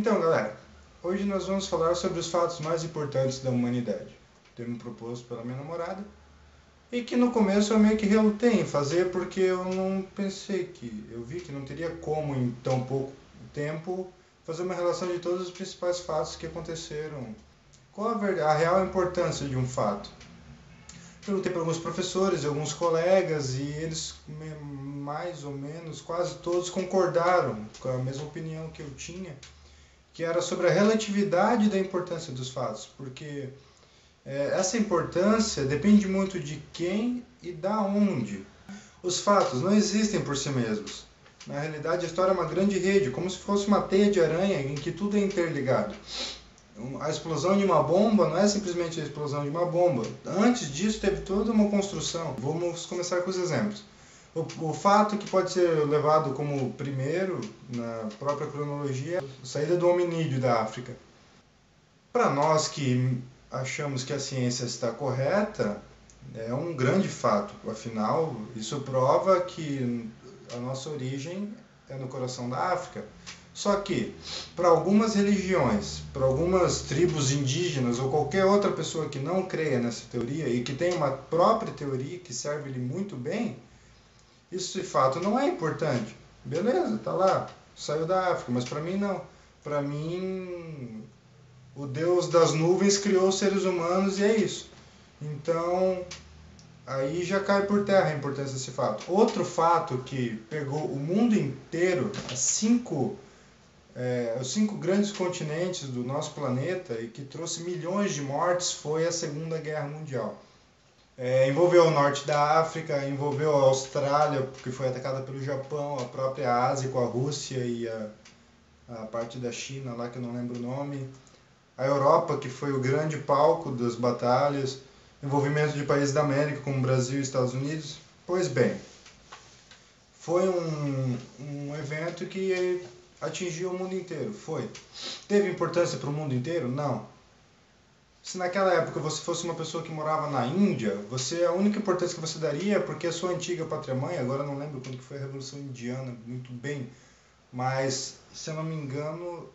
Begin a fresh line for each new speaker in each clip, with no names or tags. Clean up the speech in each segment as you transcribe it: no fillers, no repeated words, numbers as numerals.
Então, galera, hoje nós vamos falar sobre os fatos mais importantes da humanidade. Tema proposto pela minha namorada e que no começo eu meio que relutei em fazer porque eu não pensei que... Eu vi que não teria como em tão pouco tempo fazer uma relação de todos os principais fatos que aconteceram. Qual a real importância de um fato? Perguntei para alguns professores e alguns colegas e eles mais ou menos quase todos concordaram com a mesma opinião que eu tinha, que era sobre a relatividade da importância dos fatos, porque essa importância depende muito de quem e da onde. Os fatos não existem por si mesmos. Na realidade, a história é uma grande rede, como se fosse uma teia de aranha em que tudo é interligado. A explosão de uma bomba não é simplesmente a explosão de uma bomba. Antes disso, teve toda uma construção. Vamos começar com os exemplos. O fato que pode ser levado como primeiro na própria cronologia é a saída do hominídeo da África. Para nós que achamos que a ciência está correta, é um grande fato. Afinal, isso prova que a nossa origem é no coração da África. Só que, para algumas religiões, para algumas tribos indígenas ou qualquer outra pessoa que não creia nessa teoria e que tem uma própria teoria que serve-lhe muito bem, esse fato não é importante. Beleza, tá lá, saiu da África, mas para mim não. Para mim, o Deus das nuvens criou os seres humanos e é isso. Então, aí já cai por terra a importância desse fato. Outro fato que pegou o mundo inteiro, os 5 grandes continentes do nosso planeta e que trouxe milhões de mortes foi a Segunda Guerra Mundial. Envolveu o norte da África, envolveu a Austrália, que foi atacada pelo Japão, a própria Ásia com a Rússia e a parte da China, lá que eu não lembro o nome, a Europa, que foi o grande palco das batalhas, envolvimento de países da América, como Brasil e Estados Unidos. Pois bem, foi um evento que atingiu o mundo inteiro. Foi. Teve importância para o mundo inteiro? Não. Se naquela época você fosse uma pessoa que morava na Índia, a única importância que você daria é porque a sua antiga pátria-mãe, agora não lembro quando que foi a Revolução Indiana, muito bem, mas se eu não me engano,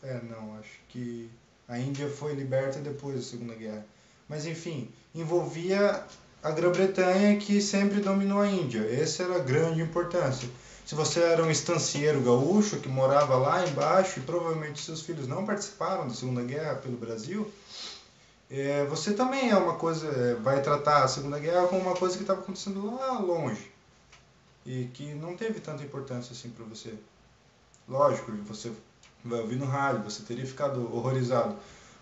acho que a Índia foi liberta depois da Segunda Guerra. Mas enfim, envolvia a Grã-Bretanha, que sempre dominou a Índia. Essa era a grande importância. Se você era um estancieiro gaúcho que morava lá embaixo e provavelmente seus filhos não participaram da Segunda Guerra pelo Brasil, você também vai tratar a Segunda Guerra como uma coisa que estava acontecendo lá longe e que não teve tanta importância assim para você. Lógico, você vai ouvir no rádio, você teria ficado horrorizado,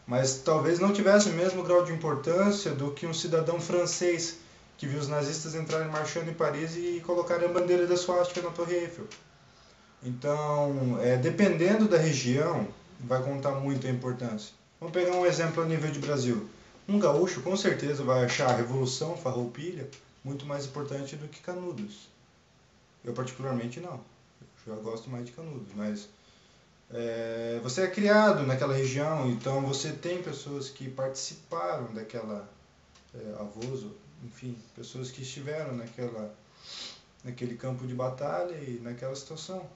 mas talvez não tivesse o mesmo grau de importância do que um cidadão francês que viu os nazistas entrarem marchando em Paris e colocarem a bandeira da suástica na Torre Eiffel. Então, dependendo da região, vai contar muito a importância. Vamos pegar um exemplo a nível de Brasil. Um gaúcho com certeza vai achar a Revolução Farroupilha muito mais importante do que Canudos. Eu particularmente não. Eu já gosto mais de Canudos, mas você é criado naquela região, então você tem pessoas que participaram daquela avós, enfim, pessoas que estiveram naquele campo de batalha e naquela situação.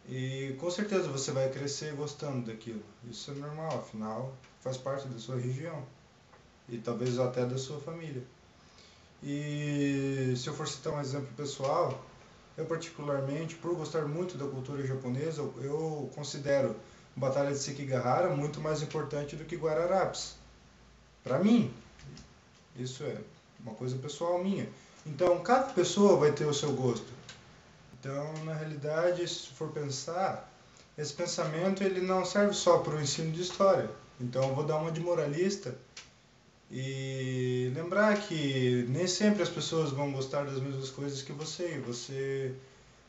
E com certeza você vai crescer gostando daquilo. Isso é normal, afinal faz parte da sua região e talvez até da sua família. E se eu for citar um exemplo pessoal, eu particularmente, por gostar muito da cultura japonesa, eu considero a Batalha de Sekigahara muito mais importante do que Guararapes. Para mim, isso é uma coisa pessoal minha. Então, cada pessoa vai ter o seu gosto. Então, na realidade, se for pensar, esse pensamento ele não serve só para o ensino de história. Então, eu vou dar uma de moralista e lembrar que nem sempre as pessoas vão gostar das mesmas coisas que você. E você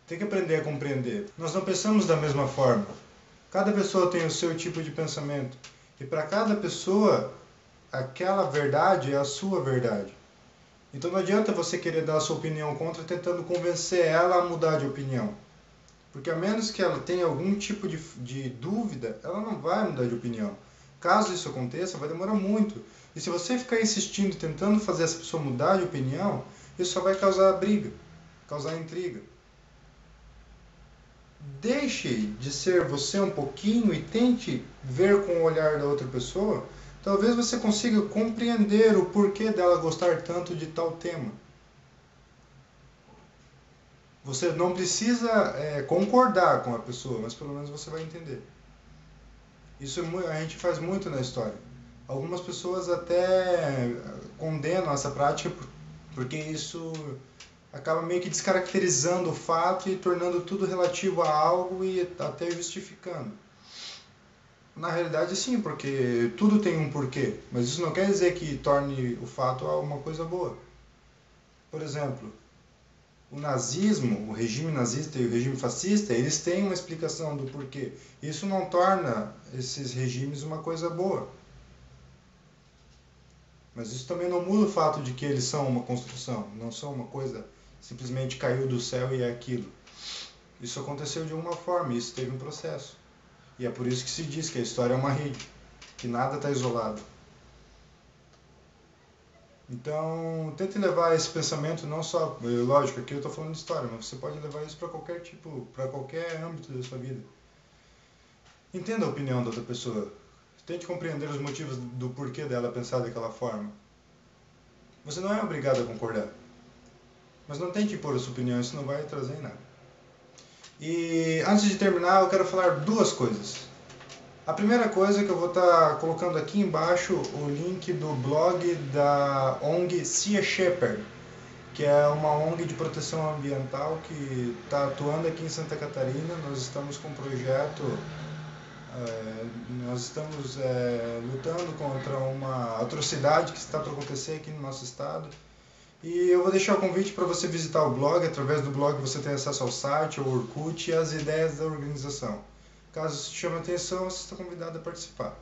tem que aprender a compreender. Nós não pensamos da mesma forma. Cada pessoa tem o seu tipo de pensamento. E para cada pessoa, aquela verdade é a sua verdade. Então não adianta você querer dar a sua opinião contra tentando convencer ela a mudar de opinião. Porque a menos que ela tenha algum tipo de dúvida, ela não vai mudar de opinião. Caso isso aconteça, vai demorar muito. E se você ficar insistindo, tentando fazer essa pessoa mudar de opinião, isso só vai causar briga, causar intriga. deixe de ser você um pouquinho e tente ver com o olhar da outra pessoa, talvez você consiga compreender o porquê dela gostar tanto de tal tema. Você não precisa concordar com a pessoa, mas pelo menos você vai entender. Isso a gente faz muito na história. Algumas pessoas até condenam essa prática porque isso acaba meio que descaracterizando o fato e tornando tudo relativo a algo e até justificando. Na realidade, sim, porque tudo tem um porquê, mas isso não quer dizer que torne o fato uma coisa boa. Por exemplo, o nazismo, o regime nazista e o regime fascista, eles têm uma explicação do porquê. Isso não torna esses regimes uma coisa boa. Mas isso também não muda o fato de que eles são uma construção, não são uma coisa simplesmente caiu do céu e é aquilo. Isso aconteceu de alguma forma, isso teve um processo. E é por isso que se diz que a história é uma rede, que nada está isolado. Então, tente levar esse pensamento não só, lógico, aqui eu estou falando de história, mas você pode levar isso para qualquer âmbito da sua vida. Entenda a opinião da outra pessoa. Tente compreender os motivos do porquê dela pensar daquela forma. Você não é obrigado a concordar. Mas não tente impor a sua opinião, isso não vai trazer nada. E antes de terminar, eu quero falar duas coisas. A primeira coisa é que eu vou estar colocando aqui embaixo o link do blog da ONG Sea Shepherd, que é uma ONG de proteção ambiental que está atuando aqui em Santa Catarina. Nós estamos com um projeto, nós estamos lutando contra uma atrocidade que está para acontecer aqui no nosso estado. E eu vou deixar o convite para você visitar o blog. Através do blog você tem acesso ao site, ao Orkut e às ideias da organização. Caso isso te chame a atenção, você está convidado a participar.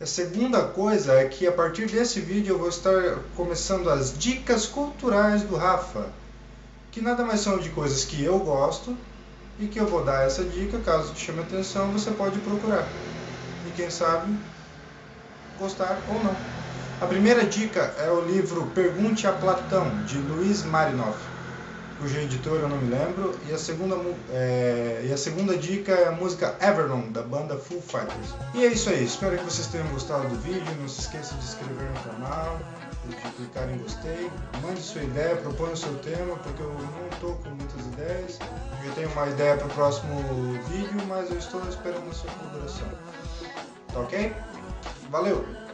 A segunda coisa é que a partir desse vídeo eu vou estar começando as dicas culturais do Rafa, que nada mais são de coisas que eu gosto e que eu vou dar essa dica. Caso te chame a atenção, você pode procurar e quem sabe gostar ou não. A primeira dica é o livro Pergunte a Platão, de Luiz Marinov, cuja editora eu não me lembro, e a segunda dica é a música Everlong, da banda Foo Fighters. E é isso aí, espero que vocês tenham gostado do vídeo, não se esqueça de se inscrever no canal, de clicar em gostei, mande sua ideia, proponha o seu tema, porque eu não estou com muitas ideias, eu tenho uma ideia para o próximo vídeo, mas eu estou esperando a sua colaboração. Tá ok? Valeu!